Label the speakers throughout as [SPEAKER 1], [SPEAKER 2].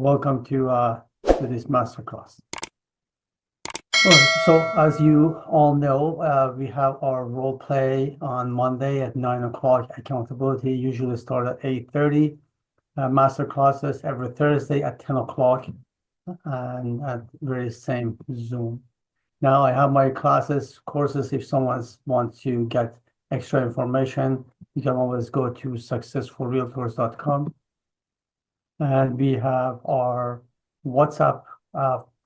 [SPEAKER 1] welcome to this masterclass. So as you all know, we have our role play on Monday at 9 o'clock. Accountability usually start at 8:30. Masterclasses every Thursday at 10 o'clock and at very same Zoom. Now I have my courses. If someone wants to get extra information, you can always go to successfulrealtors.com. And we have our WhatsApp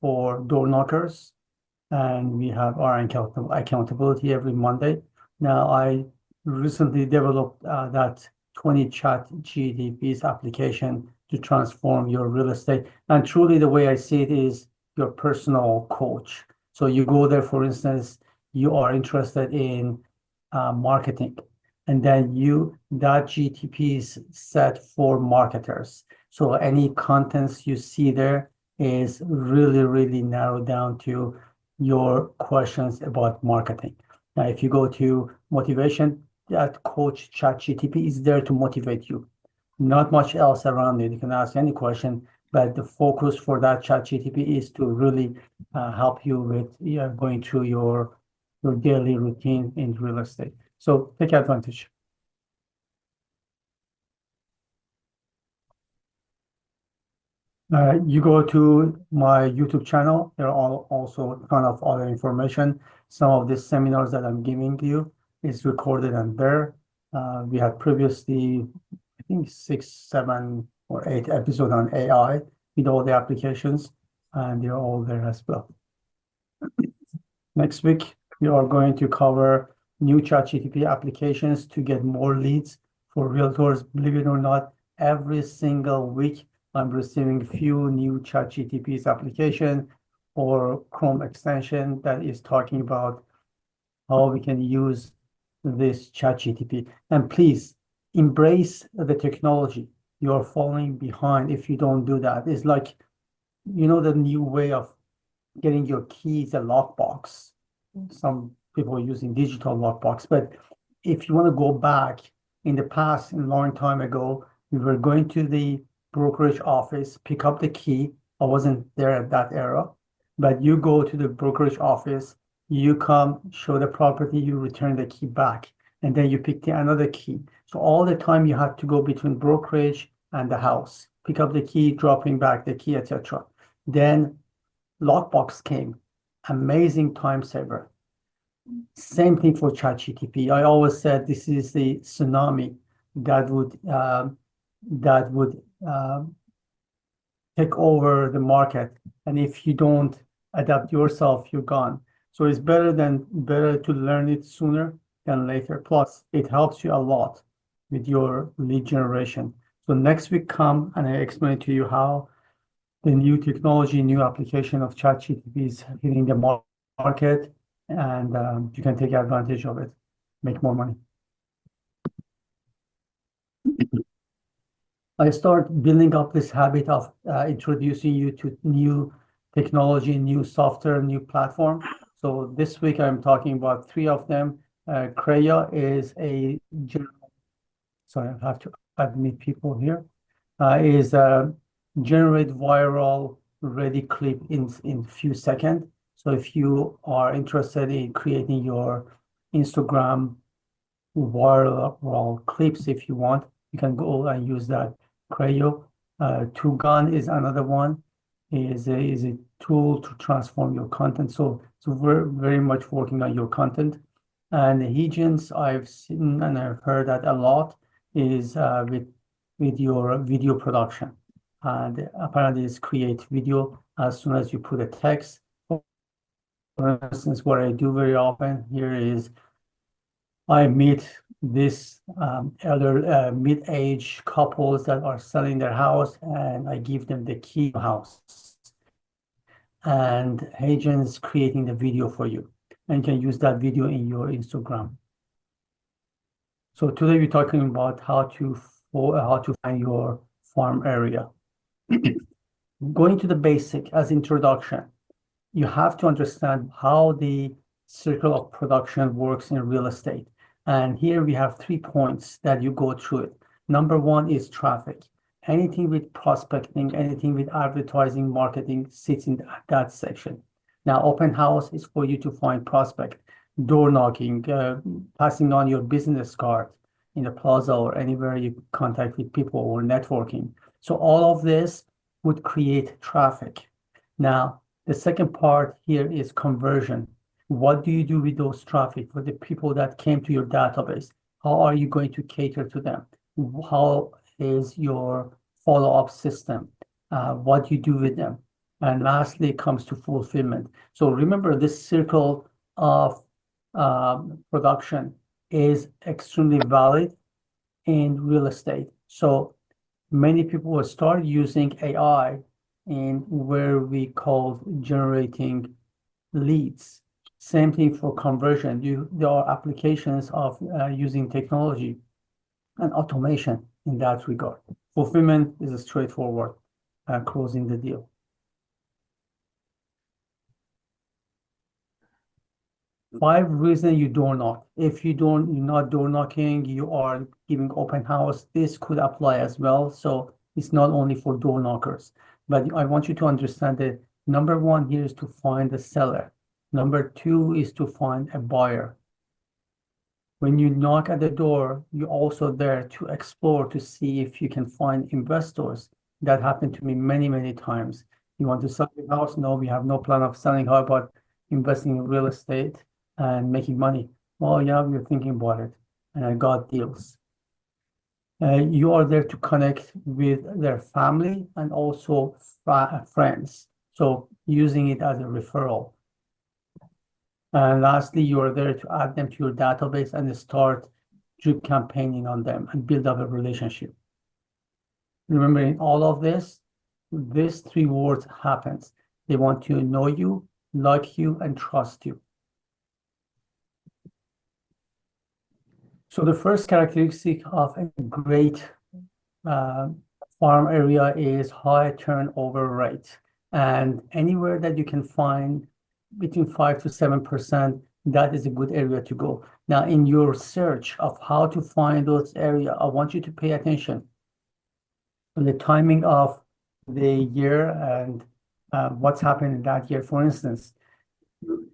[SPEAKER 1] for door knockers, and we have our accountability every Monday. Now, I recently developed that 20 ChatGPT's application to transform your real estate. And truly, the way I see it is your personal coach. So you go there, for instance, you are interested in marketing, and then that GTP is set for marketers. So any contents you see there is really, really narrowed down to your questions about marketing. Now, if you go to motivation, that coach ChatGPT is there to motivate you. Not much else around it. You can ask any question, but the focus for that ChatGPT is to really help you with going through your daily routine in real estate. So take advantage. You go to my YouTube channel. There are also a ton of other information. Some of the seminars that I'm giving you is recorded and there. We had previously, I think 6, 7, or 8 episodes on AI with all the applications, and they're all there as well. Next week, we are going to cover new ChatGPT applications to get more leads for realtors. Believe it or not, every single week, I'm receiving few new ChatGPT's application or Chrome extension that is talking about how we can use this ChatGPT. And please embrace the technology. You're falling behind if you don't do that. It's like, the new way of getting your keys, a lockbox. Some people are using digital lockbox, but if you want to go back in the past, a long time ago, we were going to the brokerage office, pick up the key. I wasn't there at that era, but you go to the brokerage office, you come, show the property, you return the key back, and then you pick another key. So all the time you had to go between brokerage and the house, pick up the key, dropping back the key, etc. Then lockbox came, amazing time saver. Same thing for ChatGPT. I always said this is the tsunami that would take over the market, and if you don't adapt yourself, you're gone. So it's better to learn it sooner than later. Plus, it helps you a lot with your lead generation. So next week come and I explain to you how the new technology, new application of ChatGPT is hitting the market, and you can take advantage of it, make more money. I start building up this habit of introducing you to new technology, new software, new platform. So this week I'm talking about 3 of them. Creya is sorry, I have to admit people here. Is generate viral ready clip in few seconds. So if you are interested in creating your Instagram viral clips, if you want, you can go and use that. Creya. Tugun is another one. Is a tool to transform your content. So we're very much working on your content. And Higgins, I've seen and I've heard that a lot is with your video production. And apparently it's create video as soon as you put a text. For instance, what I do very often here is I meet this elder mid-age couples that are selling their house, and I give them the key to the house. And Hagen is creating the video for you, and you can use that video in your Instagram. So today we're talking about how to find your farm area. Going to the basic as introduction, you have to understand how the circle of production works in real estate. And here we have 3 points that you go through it. Number 1 is traffic. anything with prospecting, anything with advertising, marketing sits in that section. Now, open house is for you to find prospect, door knocking, passing on your business card in the plaza or anywhere you contact with people or networking. So all of this would create traffic. Now, the second part here is conversion. What do you do with those traffic for the people that came to your database? How are you going to cater to them? How is your follow-up system? What you do with them? And lastly, it comes to fulfillment. So remember, this circle of production is extremely valid in real estate. So many people will start using AI in where we call generating leads. Same thing for conversion. There are applications of using technology and automation in that regard. Fulfillment is a straightforward closing the deal. 5 reasons you door knock. If you're not door knocking, you are giving open house. This could apply as well. So it's not only for door knockers, but I want you to understand that number 1 here is to find the seller. Number 2 is to find a buyer. When you knock at the door, you're also there to explore, to see if you can find investors. That happened to me many, many times. You want to sell your house? No, we have no plan of selling. How about investing in real estate and making money? Well, yeah, we're thinking about it. And I got deals. You are there to connect with their family and also friends. So using it as a referral. And lastly, you are there to add them to your database and start drip campaigning on them and build up a relationship. Remember, in all of this, these 3 words happens. They want to know you, like you, and trust you. So the first characteristic of a great farm area is high turnover rate. And anywhere that you can find between 5 to 7%, that is a good area to go. Now, in your search of how to find those areas, I want you to pay attention to the timing of the year and what's happened in that year. For instance,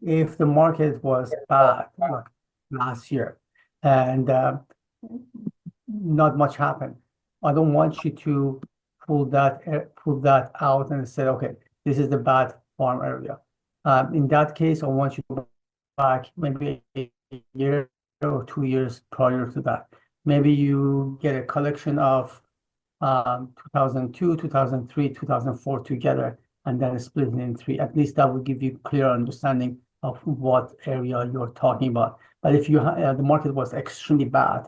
[SPEAKER 1] if the market was bad like last year and not much happened, I don't want you to pull that out and say, okay, this is the bad farm area. In that case, I want you to go back maybe a year or 2 years prior to that. Maybe you get a collection of 2002, 2003, 2004 together, and then split it in 3. At least that will give you clear understanding of what area you're talking about. But if the market was extremely bad,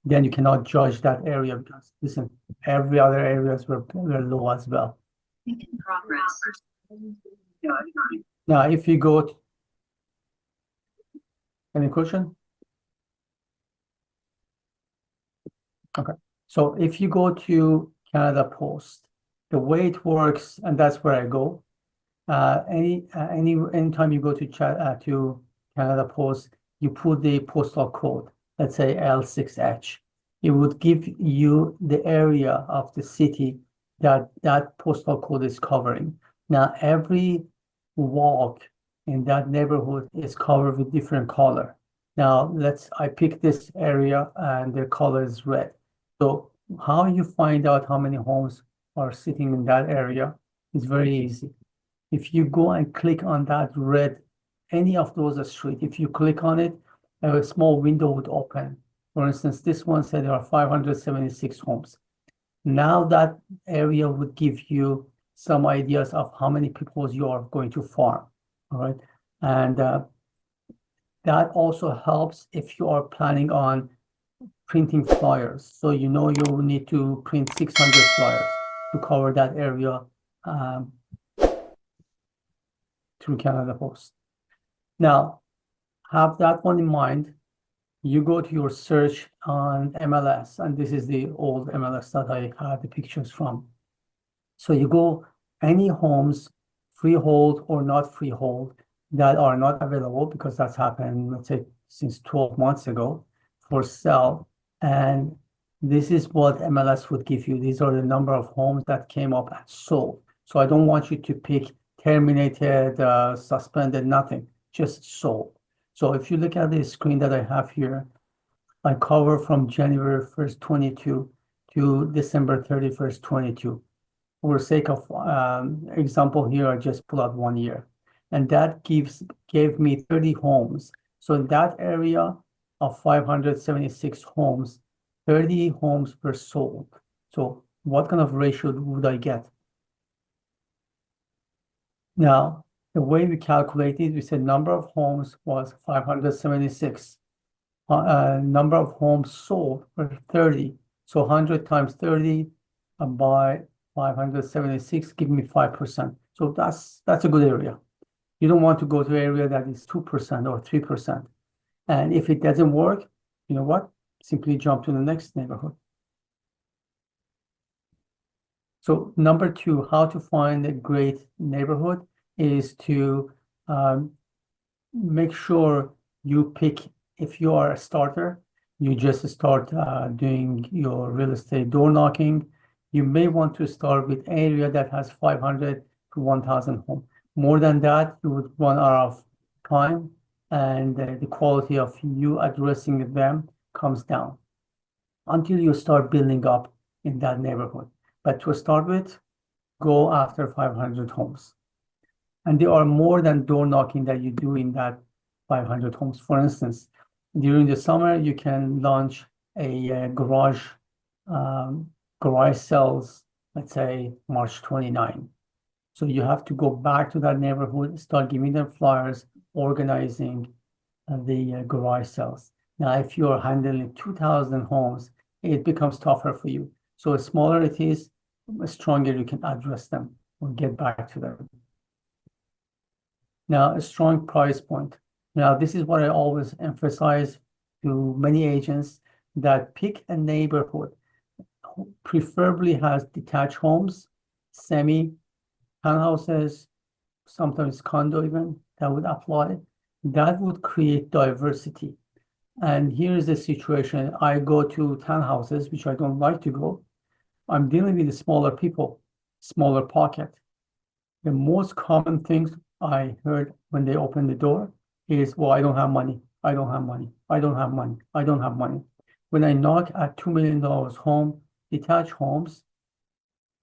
[SPEAKER 1] then you cannot judge that area because, listen, every other areas were low as well.
[SPEAKER 2] Making progress.
[SPEAKER 1] Now, if you go to any question? Okay. So if you go to Canada Post, the way it works, and that's where I go. Anytime you go to Canada Post, you put the postal code, let's say L6H. It would give you the area of the city that postal code is covering. Now, every walk in that neighborhood is covered with different color. Now, I pick this area and the color is red. So how you find out how many homes are sitting in that area is very easy. If you go and click on that red, any of those streets, if you click on it, a small window would open. For instance, this one said there are 576 homes. Now that area would give you some ideas of how many people you are going to farm, all right? And that also helps if you are planning on printing flyers. So you know you will need to print 600 flyers to cover that area through Canada Post. Now, have that one in mind. You go to your search on MLS, and this is the old MLS that I had the pictures from. So you go any homes, freehold or not freehold, that are not available because that's happened, let's say, since 12 months ago for sale. And This is what MLS would give you. These are the number of homes that came up and sold. So I don't want you to pick terminated, suspended, nothing, just sold. So if you look at the screen that I have here, I cover from January 1st, 22 to December 31st, 22. For sake of example here, I just pull out 1 year. And that gave me 30 homes. So in that area of 576 homes, 30 homes were sold. So what kind of ratio would I get? Now, the way we calculated, we said number of homes was 576. Number of homes sold were 30. So 100 times 30 by 576 give me 5%. So that's a good area. You don't want to go to an area that is 2% or 3%. And if it doesn't work, you know what? Simply jump to the next neighborhood. So number two, how to find a great neighborhood is to make sure you pick, if you are a starter, you just start doing your real estate door knocking. You may want to start with area that has 500 to 1,000 homes. More than that, you would run out of time, and the quality of you addressing them comes down until you start building up in that neighborhood. But to start with, go after 500 homes. And there are more than door knocking that you do in that 500 homes. For instance, during the summer, you can launch a garage sales, let's say March 29. So you have to go back to that neighborhood, start giving them flyers, organizing the garage sales. Now, if you are handling 2,000 homes, it becomes tougher for you. So the smaller it is, the stronger you can address them or get back to them. Now, a strong price point. Now, this is what I always emphasize to many agents, that pick a neighborhood, preferably has detached homes, semi, townhouses, sometimes condo even, that would apply. That would create diversity. And here's the situation. I go to townhouses, which I don't like to go. I'm dealing with the smaller people, smaller pocket. The most common things I heard when they open the door is, well, I don't have money. I don't have money. I don't have money. I don't have money. When I knock at $2 million home, detached homes,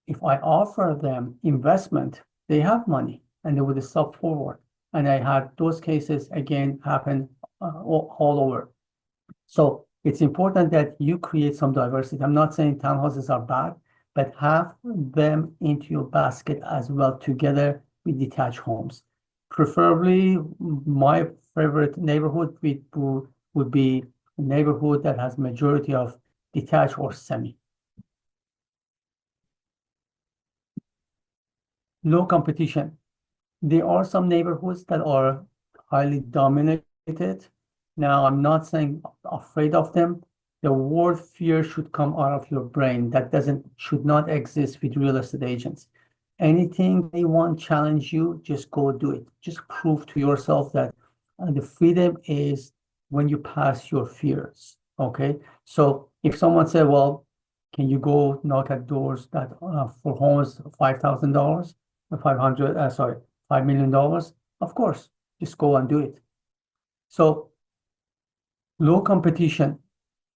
[SPEAKER 1] if I offer them investment, they have money and they would step forward. And I had those cases again happen all over. So it's important that you create some diversity. I'm not saying townhouses are bad, but have them into your basket as well together with detached homes. Preferably, my favorite neighborhood would be a neighborhood that has majority of detached or semi. Low competition. There are some neighborhoods that are highly dominated. Now, I'm not saying afraid of them. The word fear should come out of your brain. That should not exist with real estate agents. Anything anyone challenge you, just go do it. Just prove to yourself that the freedom is when you pass your fears. Okay. So if someone said, well, can you go knock at doors that for homes $5,000, 500, sorry, $5 million? Of course, just go and do it. So low competition.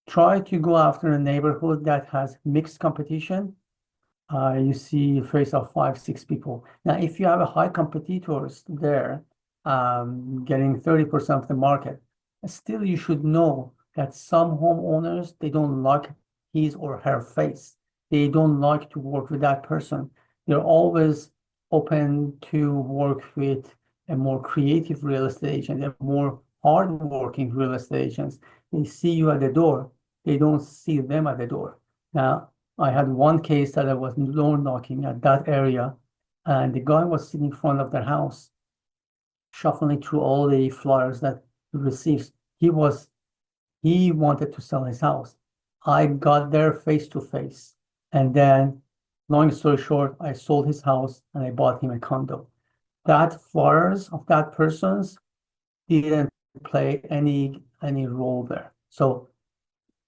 [SPEAKER 1] Try to go after a neighborhood that has mixed competition. You see a face of 5, 6 people. Now, if you have a high competitors there, getting 30% of the market, still you should know that some homeowners, they don't like his or her face. They don't like to work with that person. They're always open to work with a more creative real estate agent, a more hardworking real estate agents. They see you at the door. They don't see them at the door. Now, I had one case that I was door knocking at that area, and the guy was sitting in front of their house, shuffling through all the flyers that he receives. He wanted to sell his house. I got there face to face, and then, long story short, I sold his house and I bought him a condo. That flyers of that person's didn't play any role there. So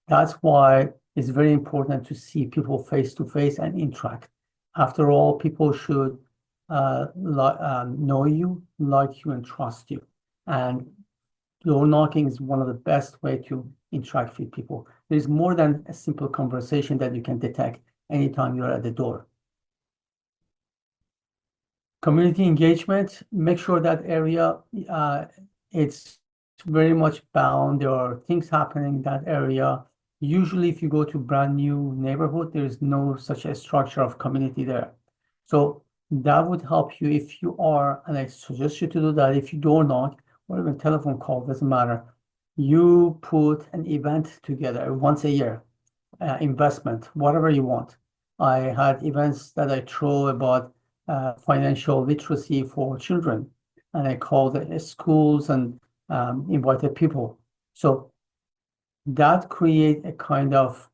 [SPEAKER 1] that's why It's very important to see people face to face and interact. After all, people should know you, like you, and trust you. And door knocking is one of the best way to interact with people. There's more than a simple conversation that you can detect anytime you're at the door. Community engagement, make sure that area it's very much bound. There are things happening in that area. Usually, if you go to brand new neighborhood, there is no such a structure of community there. So that would help you if you are, and I suggest you to do that if you door knock or even telephone call, doesn't matter. You put an event together once a year, investment, whatever you want. I had events that I throw about financial literacy for children, and I called schools and invited people. So that create a kind of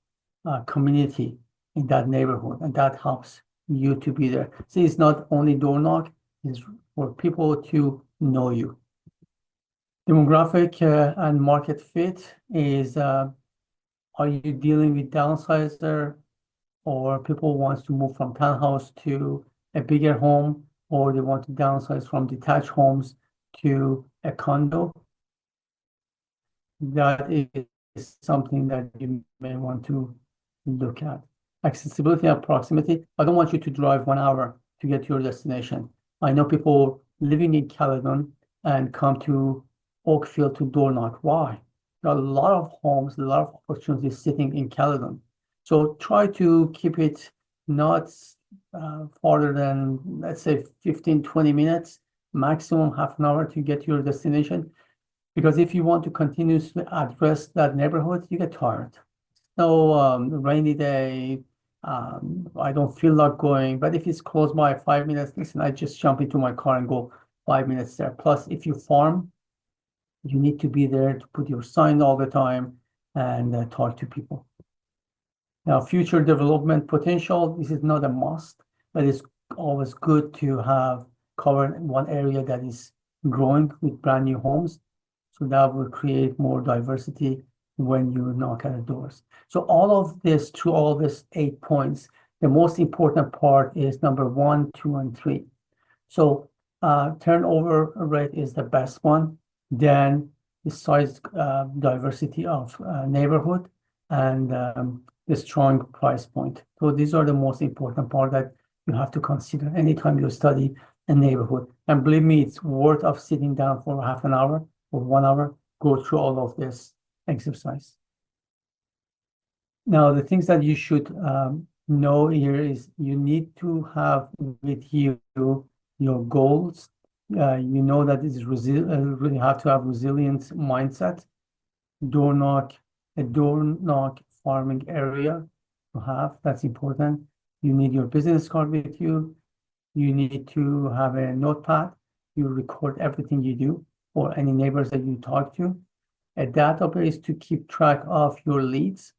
[SPEAKER 1] community in that neighborhood, and that helps you to be there. So it's not only door knock, it's for people to know you. Demographic and market fit is, are you dealing with downsizer or people wants to move from townhouse to a bigger home, or they want to downsize from detached homes to a condo? That is something that you may want to look at. Accessibility and proximity. I don't want you to drive 1 hour to get to your destination. I know people living in Caledon and come to Oakfield to door knock. Why? There are a lot of homes, a lot of opportunities sitting in Caledon. So try to keep it not farther than, let's say, 15, 20 minutes, maximum half an hour to get to your destination. Because if you want to continuously address that neighborhood, you get tired. No, rainy day, I don't feel like going, but if it's close by 5 minutes, listen, I just jump into my car and go 5 minutes there. Plus, if you farm, you need to be there to put your sign all the time and talk to people. Now, future development potential, this is not a must, but it's always good to have covered one area that is growing with brand new homes. So that will create more diversity when you knock at the doors. So all of this, through all of this 8 points, the most important part is number 1, 2, and 3. So turnover rate is the best one. Then the size diversity of neighborhood and the strong price point. So these are the most important part that you have to consider anytime you study a neighborhood. And believe me, it's worth of sitting down for half an hour or 1 hour, go through all of this exercise. Now, the things that you should know here is you need to have with you your goals. You know that it's really have to have resilience mindset. A door knock farming area to have, that's important. You need your business card with you. You need to have a notepad. You record everything you do or any neighbors that you talk to. A database to keep track of your leads,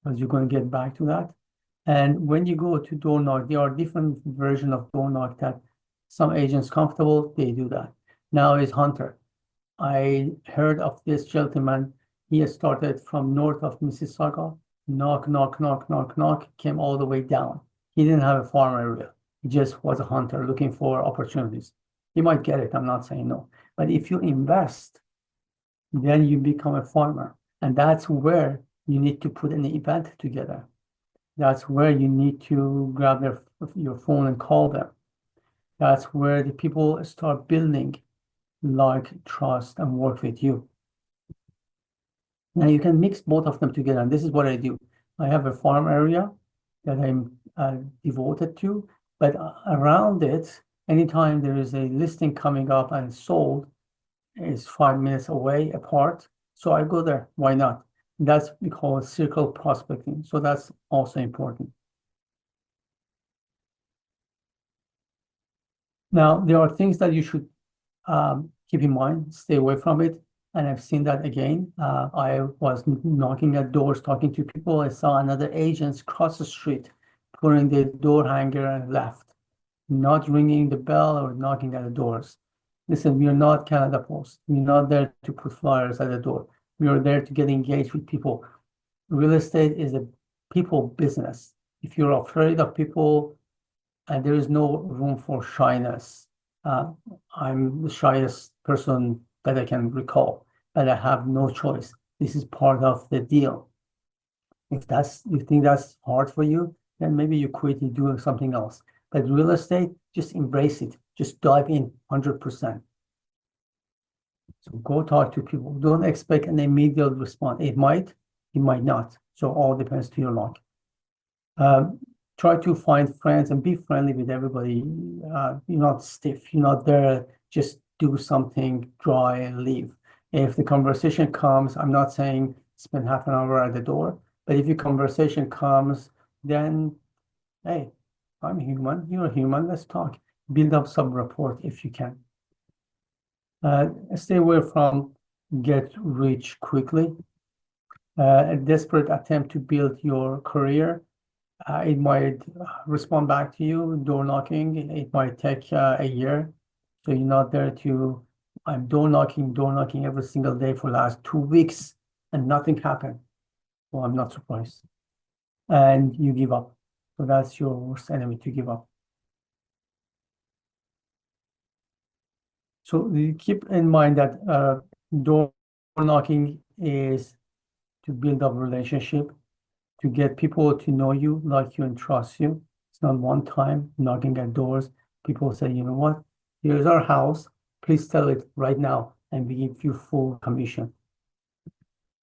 [SPEAKER 1] because you're going to get back to that. And when you go to door knock, there are different versions of door knock that some agents comfortable, they do that. Now is Hunter. I heard of this gentleman. He started from north of Mississauga, knock, knock, knock, knock, knock, came all the way down. He didn't have a farm area. He just was a hunter looking for opportunities. He might get it, I'm not saying no. But if you invest, then you become a farmer. And that's where you need to put an event together. That's where you need to grab your phone and call them. That's where the people start building like, trust, and work with you. Now you can mix both of them together, and this is what I do. I have a farm area that I'm devoted to, but around it, anytime there is a listing coming up and sold, is 5 minutes away apart. So I go there. Why not? That's we call circle prospecting. So that's also important. Now, there are things that you should keep in mind, stay away from it. And I've seen that again. I was knocking at doors, talking to people. I saw another agent cross the street, putting the door hanger and left, not ringing the bell or knocking at the doors. Listen, we are not Canada Post. We're not there to put flyers at the door. We are there to get engaged with people. real estate is a people business. If you're afraid of people, and there is no room for shyness. I'm the shyest person that I can recall, but I have no choice. This is part of the deal. If you think that's hard for you, then maybe you quit and do something else. But real estate, just embrace it. Just dive in 100%. So go talk to people. Don't expect an immediate response. It might not. So all depends to your luck. Try to find friends and be friendly with everybody. You're not stiff. You're not there. Just do something dry and leave. If the conversation comes, I'm not saying spend half an hour at the door, but if your conversation comes, then hey, I'm human. You're human. Let's talk. Build up some rapport if you can. Stay away from get rich quickly. A desperate attempt to build your career. It might respond back to you, door knocking. It might take a year. So you're not there to, I'm door knocking every single day for the last 2 weeks and nothing happened. Well, I'm not surprised. And you give up. So that's your worst enemy, to give up. So you keep in mind that door knocking is to build up relationship, to get people to know you, like you, and trust you. It's not one time knocking at doors. People say, you know what? Here's our house. Please sell it right now, and we give you full commission.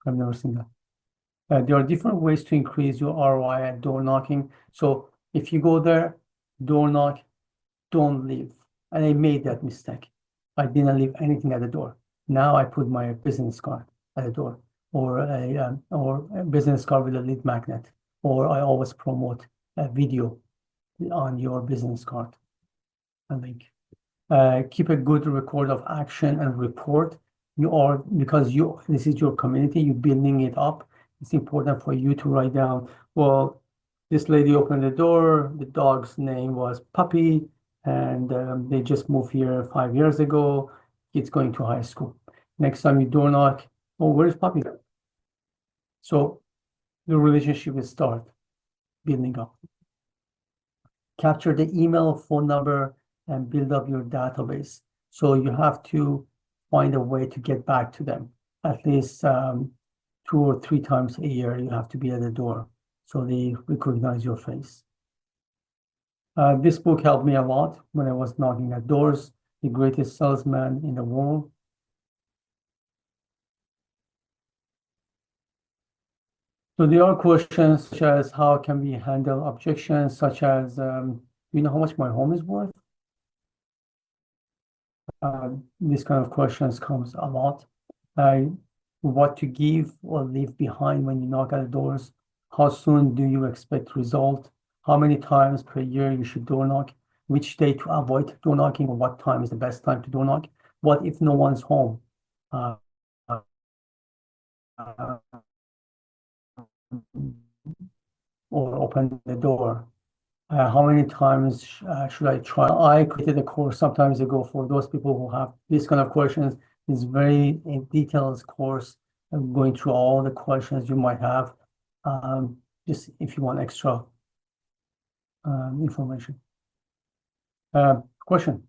[SPEAKER 1] I've never seen that. There are different ways to increase your ROI at door knocking. So if you go there, door knock, don't leave. And I made that mistake. I didn't leave anything at the door. Now I put my business card at the door, or a business card with a lead magnet, or I always promote a video on your business card, a link. Keep a good record of action and report. Because this is your community, you're building it up. It's important for you to write down, well, this lady opened the door, the dog's name was Puppy, and they just moved here 5 years ago. It's going to high school. Next time you door knock, oh, where's Puppy? So the relationship will start building up. Capture the email, phone number, and build up your database. So you have to find a way to get back to them. At least 2 or 3 times a year, you have to be at the door so they recognize your face. This book helped me a lot when I was knocking at doors. The Greatest Salesman in the World. So there are questions such as how can we handle objections, such as, you know how much my home is worth? This kind of questions comes a lot. What to give or leave behind when you knock at the doors? How soon do you expect result? How many times per year you should door knock? Which day to avoid door knocking, or what time is the best time to door knock? What if no one's home? Uh, or open the door. How many times should I try? I created a course some time ago for those people who have these kind of questions. It's very detailed course, going through all the questions you might have, just if you want extra information. Question.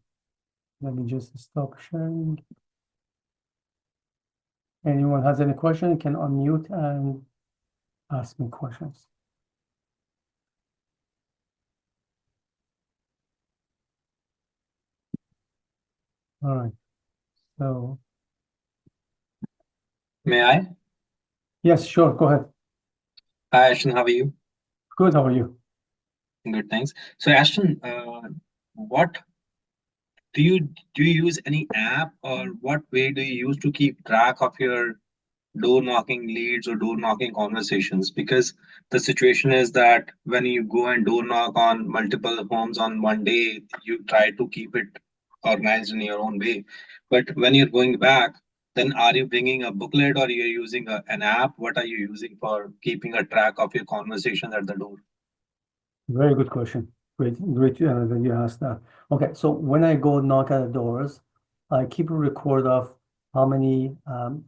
[SPEAKER 1] Let me just stop sharing. Anyone has any question can unmute and ask me questions. All right. So
[SPEAKER 2] May I?
[SPEAKER 1] yes, sure. Go ahead.
[SPEAKER 2] Hi, Ashton, how are you?
[SPEAKER 1] Good. How are you?
[SPEAKER 2] Good, thanks. So, Ashton, what do you use any app or what way do you use to keep track of your door knocking leads or door knocking conversations? Because the situation is that when you go and door knock on multiple homes on one day, you try to keep it organized in your own way. But when you're going back, then are you bringing a booklet or you're using an app? What are you using for keeping a track of your conversations at the door?
[SPEAKER 1] Very good question. Great that you asked that. Okay, so when I go knock at the doors, I keep a record of how many,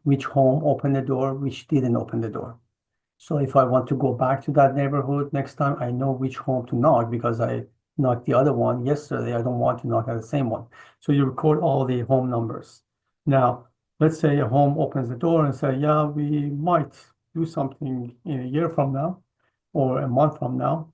[SPEAKER 1] which home opened the door, which didn't open the door. So if I want to go back to that neighborhood next time, I know which home to knock because I knocked the other one yesterday. I don't want to knock at the same one. So you record all the home numbers. Now, let's say a home opens the door and say, yeah, we might do something in a year from now or a month from now.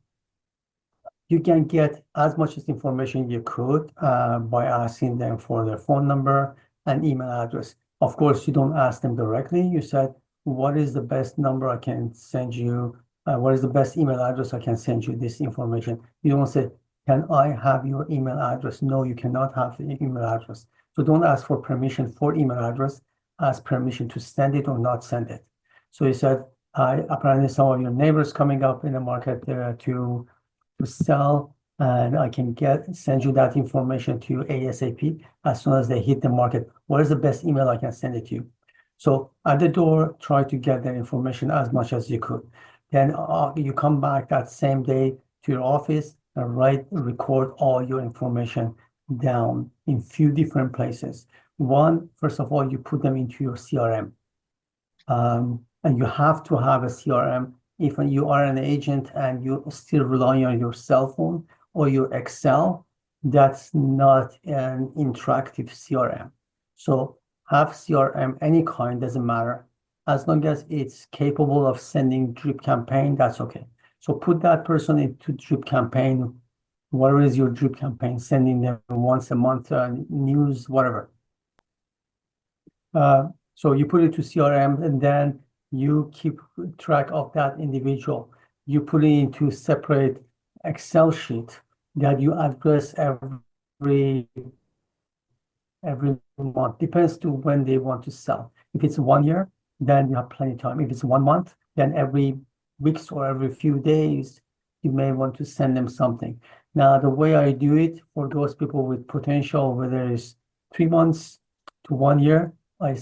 [SPEAKER 1] You can get as much as information you could by asking them for their phone number and email address. Of course, you don't ask them directly. You said, what is the best number I can send you? What is the best email address I can send you this information? You don't say, can I have your email address? No, you cannot have the email address. So don't ask for permission for email address. Ask permission to send it or not send it. So he said, apparently some of your neighbors coming up in the market to sell, and I can send you that information to you ASAP as soon as they hit the market. What is the best email I can send it to you? So at the door, try to get that information as much as you could. Then you come back that same day to your office and record all your information down in few different places. One, first of all, you put them into your CRM. And you have to have a CRM if you are an agent and you still rely on your cell phone or your Excel. That's not an interactive CRM. So have CRM any kind, doesn't matter. As long as it's capable of sending drip campaign, that's okay. So put that person into drip campaign. Whatever is your drip campaign, sending them once a month news, whatever. So you put it to CRM and then you keep track of that individual. You put it into separate Excel sheet that you address every month. Depends to when they want to sell. If it's 1 year, then you have plenty of time. If it's 1 month, then every weeks or every few days, you may want to send them something. Now, the way I do it for those people with potential, whether it's 3 months to 1 year, I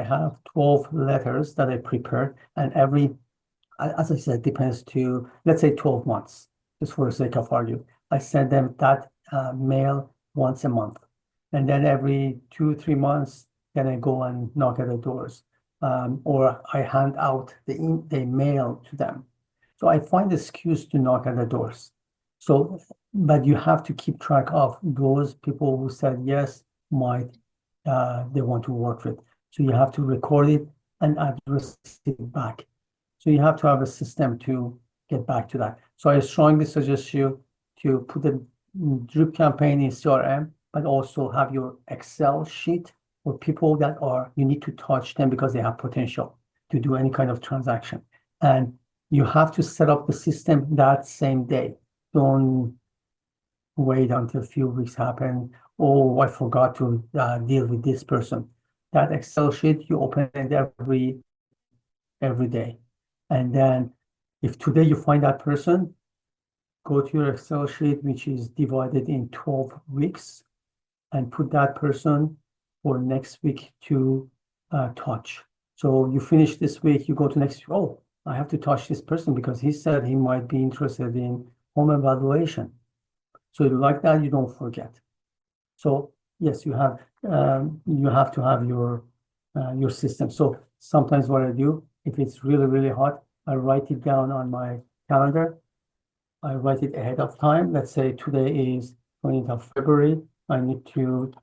[SPEAKER 1] have 12 letters that I prepared, and as I said, depends to, let's say 12 months, just for the sake of argue. I send them that mail once a month. And then every 2, 3 months, then I go and knock at the doors. Or I hand out the mail to them. So I find excuse to knock at the doors. So, but you have to keep track of those people who said yes, might they want to work with. So you have to record it and address it back. So you have to have a system to get back to that. So I strongly suggest you to put the drip campaign in CRM, but also have your Excel sheet for people that you need to touch them because they have potential to do any kind of transaction. And you have to set up the system that same day. Don't wait until a few weeks happen. Oh, I forgot to deal with this person. That Excel sheet, you open it every day. And then if today you find that person, go to your Excel sheet, which is divided in 12 weeks, and put that person for next week to touch. So you finish this week, you go to next week. Oh, I have to touch this person because he said he might be interested in home evaluation. So like that, you don't forget. So yes, you have to have your system. So sometimes what I do, if it's really hot, I write it down on my calendar. I write it ahead of time. Let's say today is 20th of February. I need to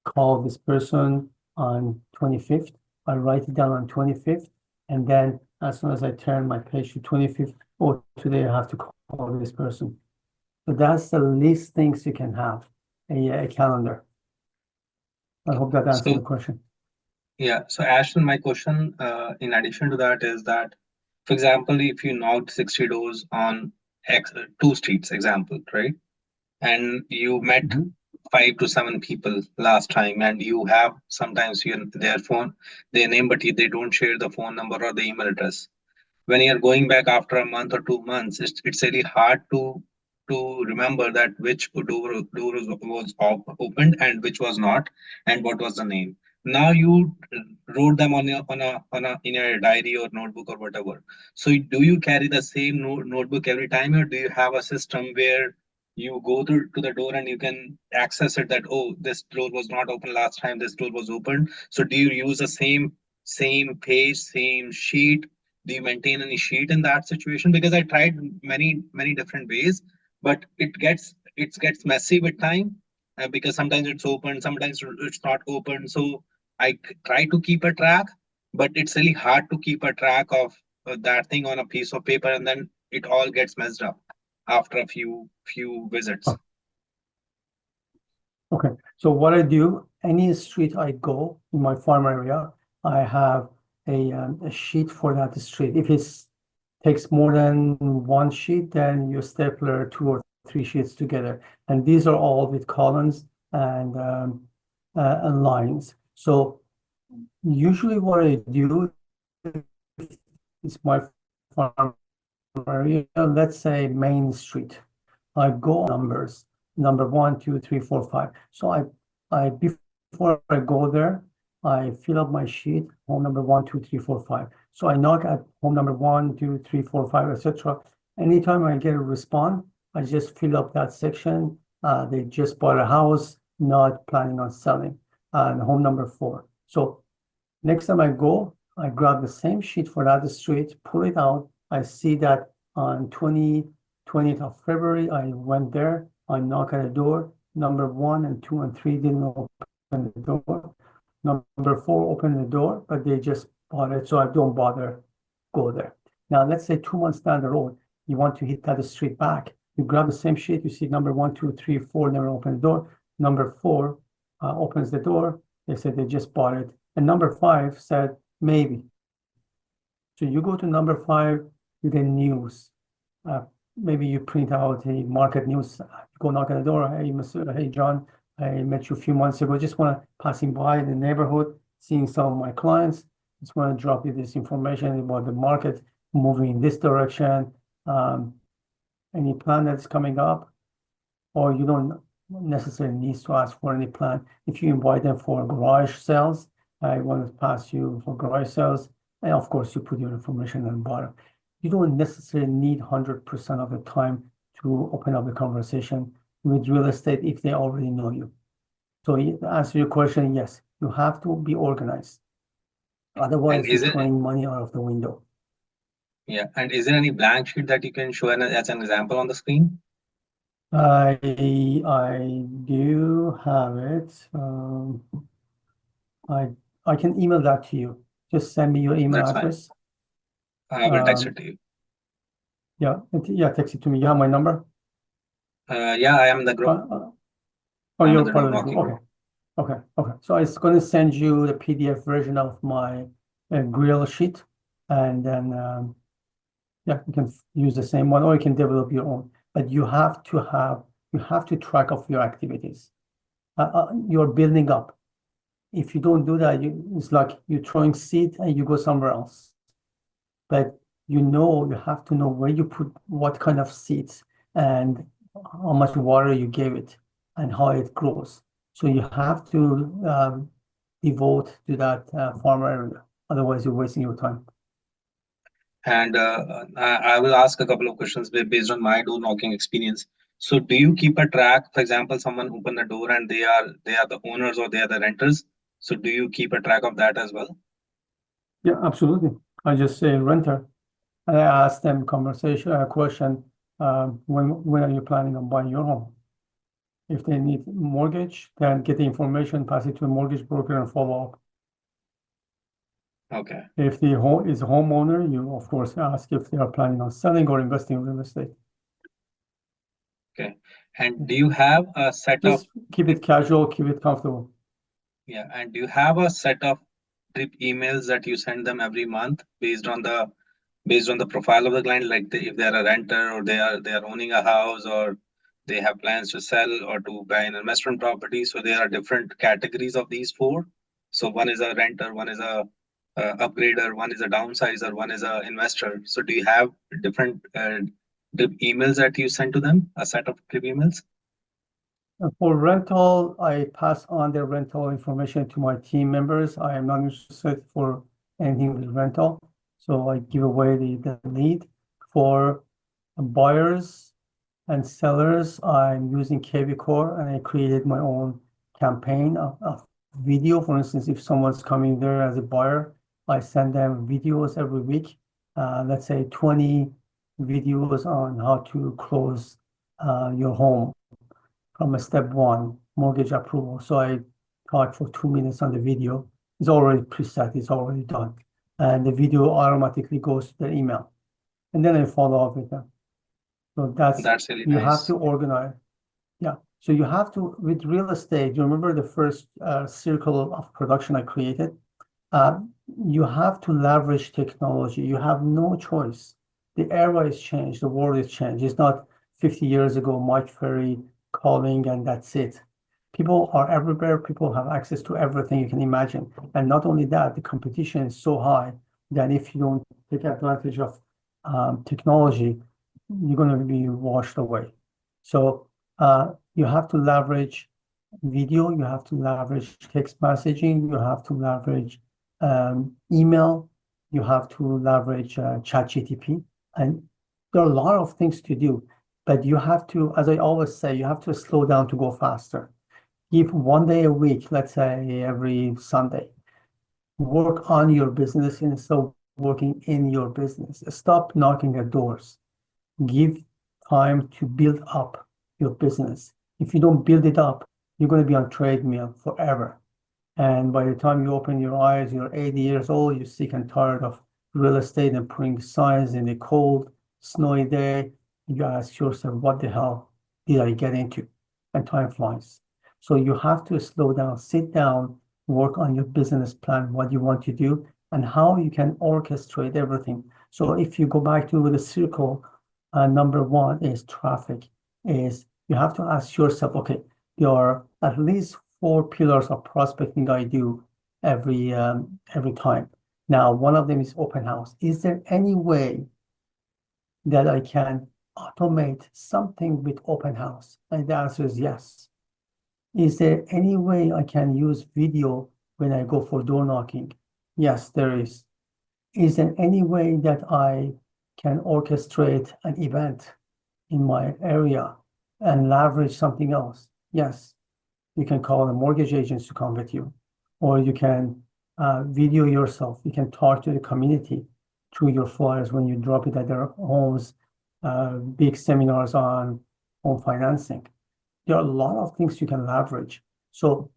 [SPEAKER 1] call this person on 25th. I write it down on 25th. And then as soon as I turn my page to 25th, oh, today I have to call this person. So that's the least things you can have, a calendar. I hope that answered the
[SPEAKER 2] So
[SPEAKER 1] question.
[SPEAKER 2] yeah, so Ashton, my question in addition to that is that, for example, if you knocked 60 doors on two streets, example, right? And you met
[SPEAKER 1] Mhm.
[SPEAKER 2] 5 to 7 people last time, and you have sometimes their phone, their name, but they don't share the phone number or the email address. When you're going back after a month or 2 months, it's really hard to remember that which door was opened and which was not, and what was the name. Now you wrote them on a in a diary or notebook or whatever. So do you carry the same notebook every time, or do you have a system where you go to the door and you can access it, that oh, this door was not open last time, this door was open? So do you use the same page, same sheet, Do you maintain any sheet in that situation? Because I tried many different ways, but it gets messy with time, because sometimes it's open, sometimes it's not open. So try to keep a track, but it's really hard to keep a track of that thing on a piece of paper, and then it all gets messed up after a few visits.
[SPEAKER 1] Okay, so what I do, any street I go in my farm area, I have a sheet for that street. If it's takes more than one sheet, then you stapler 2 or 3 sheets together. And these are all with columns and lines. So usually what I do is my farm area, let's say Main Street. I go numbers, number 1, 2, 3, 4, 5. So I before I go there, I fill up my sheet, home number 1, 2, 3, 4, 5. So I knock at home number 1, 2, 3, 4, 5, etc. Anytime I get a response, I just fill up that section. They just bought a house, not planning on selling, and home number 4. So next time I go, I grab the same sheet for that street, pull it out. I see that on 20th of February, I went there, I knock at the door. Number 1 and 2 and 3 didn't open the door. Number 4 opened the door, but they just bought it, so I don't bother go there. Now, let's say 2 months down the road, you want to hit that street back. You grab the same sheet, you see number 1, 2, 3, 4 never opened the door. Number 4 opens the door. They said they just bought it. And number 5 said maybe. So you go to number 5, you get news. Maybe you print out a market news, go knock on the door. Hey, Mr. Hey, John, I met you a few months ago. Just want to passing by the neighborhood, seeing some of my clients. Just want to drop you this information about the market moving in this direction. Any plan that's coming up, or you don't necessarily need to ask for any plan. If you invite them for garage sales, I want to pass you for garage sales. And of course, you put your information on the bottom. You don't necessarily need 100% of the time to open up a conversation with real estate if they already know you. So to answer your question, yes, you have to be organized.
[SPEAKER 2] And
[SPEAKER 1] Otherwise, you're
[SPEAKER 2] is it
[SPEAKER 1] throwing money out of the window.
[SPEAKER 2] Yeah, and is there any blank sheet that you can show as an example on the screen?
[SPEAKER 1] I do have it. I can email that to you. Just send me your email
[SPEAKER 2] That's fine.
[SPEAKER 1] address.
[SPEAKER 2] I will text it to you.
[SPEAKER 1] Yeah, text it to me. You have my number?
[SPEAKER 2] Yeah, I am in the group.
[SPEAKER 1] Oh,
[SPEAKER 2] I'm in
[SPEAKER 1] you're
[SPEAKER 2] the
[SPEAKER 1] part
[SPEAKER 2] door
[SPEAKER 1] of the
[SPEAKER 2] knocking
[SPEAKER 1] group.
[SPEAKER 2] group.
[SPEAKER 1] Okay. So it's going to send you the PDF version of my grill sheet, and then yeah, you can use the same one, or you can develop your own. But you have to track of your activities. You're building up. If you don't do that, it's like you're throwing seed and you go somewhere else. But you have to know where you put what kind of seeds and how much water you gave it and how it grows. So you have to devote to that farmer area. Otherwise, you're wasting your time.
[SPEAKER 2] And I will ask a couple of questions based on my door knocking experience. So, do you keep a track? For example, someone opened the door and they are the owners or they are the renters. So, do you keep a track of that as well?
[SPEAKER 1] Yeah, absolutely. I just say renter. And I ask them question, when are you planning on buying your home? If they need mortgage, then get the information, pass it to a mortgage broker and follow up.
[SPEAKER 2] Okay.
[SPEAKER 1] If the home is a homeowner, you of course ask if they are planning on selling or investing in real estate.
[SPEAKER 2] Okay. And do you have a set of
[SPEAKER 1] Just keep it casual, keep it comfortable.
[SPEAKER 2] Yeah, and do you have a set of drip emails that you send them every month based on the profile of the client, like if they're a renter or they are owning a house or they have plans to sell or to buy an investment property. So there are different categories of these four. So one is a renter, one is a upgrader, one is a downsizer, one is a investor. So do you have different drip emails that you send to them, a set of drip emails?
[SPEAKER 1] For rental, I pass on the rental information to my team members. I am not interested for anything with rental, so I give away the lead. For buyers and sellers, I'm using KV Core, and I created my own campaign of video. For instance, if someone's coming there as a buyer, I send them videos every week let's say 20 videos on how to close your home from a step one mortgage approval. So I talk for 2 minutes on the video. It's already preset, it's already done. And the video automatically goes to their email. And then I follow up with them. So
[SPEAKER 2] That's really
[SPEAKER 1] you have
[SPEAKER 2] nice.
[SPEAKER 1] to organize. Yeah. So you have to, with real estate, you remember the first circle of production I created? Uh, you have to leverage technology. You have no choice. The era is changed. The world is changed. It's not 50 years ago, Mike Ferry calling and that's it. People are everywhere. People have access to everything you can imagine. And not only that, the competition is so high that if you don't take advantage of technology, you're going to be washed away. So you have to leverage video, you have to leverage text messaging, you have to leverage email, you have to leverage ChatGPT, and there are a lot of things to do. But you have to, as I always say, you have to slow down to go faster. Give 1 day a week, let's say every Sunday, work on your business instead of working in your business. Stop knocking at doors. Give time to build up your business. If you don't build it up, you're going to be on treadmill forever. And by the time you open your eyes, you're 80 years old, you're sick and tired of real estate and putting signs in a cold, snowy day. You ask yourself, what the hell did I get into? And time flies. So you have to slow down, sit down, work on your business plan, what you want to do, and how you can orchestrate everything. So if you go back to the circle, number one is traffic, is you have to ask yourself, okay, there are at least 4 pillars of prospecting I do every time. Now, one of them is open house. Is there any way that I can automate something with open house? And the answer is yes. Is there any way I can use video when I go for door knocking? Yes, there is. Is there any way that I can orchestrate an event in my area and leverage something else? Yes. You can call the mortgage agents to come with you, or you can video yourself. You can talk to the community through your flyers when you drop it at their homes, big seminars on home financing. There are a lot of things you can leverage. So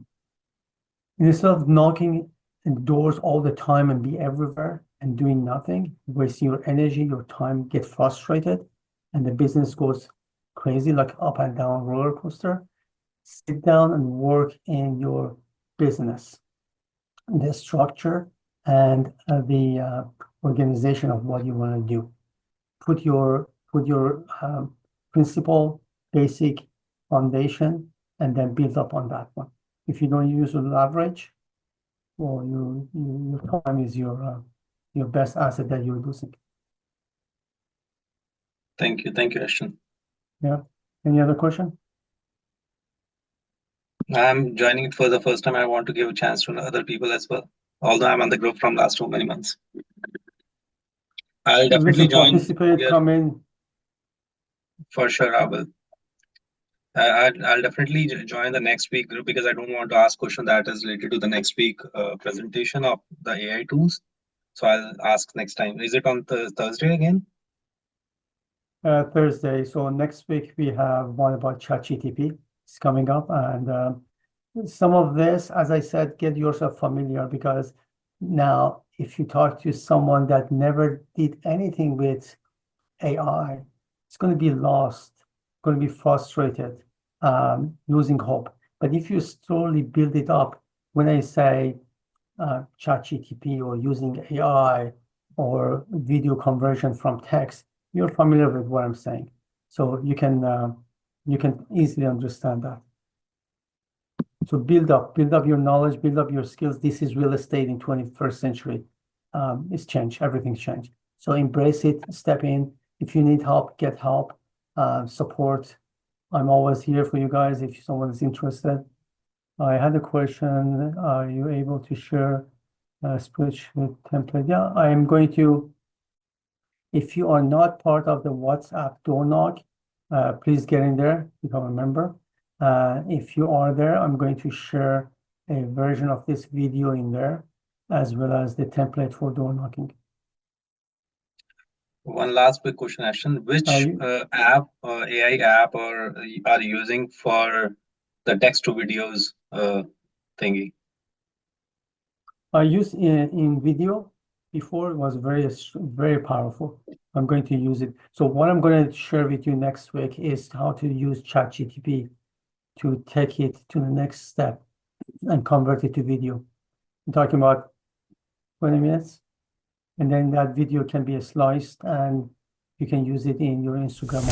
[SPEAKER 1] instead of knocking at doors all the time and be everywhere and doing nothing, wasting your energy, your time, get frustrated, and the business goes crazy like up and down roller coaster. Sit down and work in your business, the structure and the organization of what you want to do. Put your principal, basic foundation, and then build up on that one. If you don't use leverage, well, your time is your best asset that you're losing.
[SPEAKER 2] Thank you, Ashton.
[SPEAKER 1] Yeah. Any other question?
[SPEAKER 2] I'm joining it for the first time. I want to give a chance to other people as well. Although I'm on the group from last so many months. I'll definitely
[SPEAKER 1] Listen,
[SPEAKER 2] join.
[SPEAKER 1] participate,
[SPEAKER 2] Yeah,
[SPEAKER 1] come in.
[SPEAKER 2] for sure I will. I'll definitely join the next week group because I don't want to ask question that is related to the next week presentation of the AI tools. So I'll ask next time. Is it on Thursday again?
[SPEAKER 1] Thursday. So next week we have one about ChatGPT. It's coming up, and some of this, as I said, get yourself familiar because now if you talk to someone that never did anything with AI, it's going to be lost, going to be frustrated, losing hope. But if you slowly build it up, when I say ChatGPT or using AI or video conversion from text, you're familiar with what I'm saying. So you can easily understand that. So build up your knowledge, build up your skills. This is real estate in 21st century. It's changed, everything's changed. So embrace it, step in. If you need help, get help, support. I'm always here for you guys if someone is interested. I had a question. Are you able to share a spreadsheet template? Yeah, I am going to, if you are not part of the WhatsApp door knock, please get in there, become a member. If you are there, I'm going to share a version of this video in there, as well as the template for door knocking.
[SPEAKER 2] One last quick question, Ashton. Which
[SPEAKER 1] You
[SPEAKER 2] app, AI app, or are you using for the text to videos thingy?
[SPEAKER 1] I used in video before, it was very powerful. I'm going to use it. So what I'm going to share with you next week is how to use ChatGPT to take it to the next step and convert it to video. I'm talking about 20 minutes, and then that video can be sliced and you can use it in your Instagram.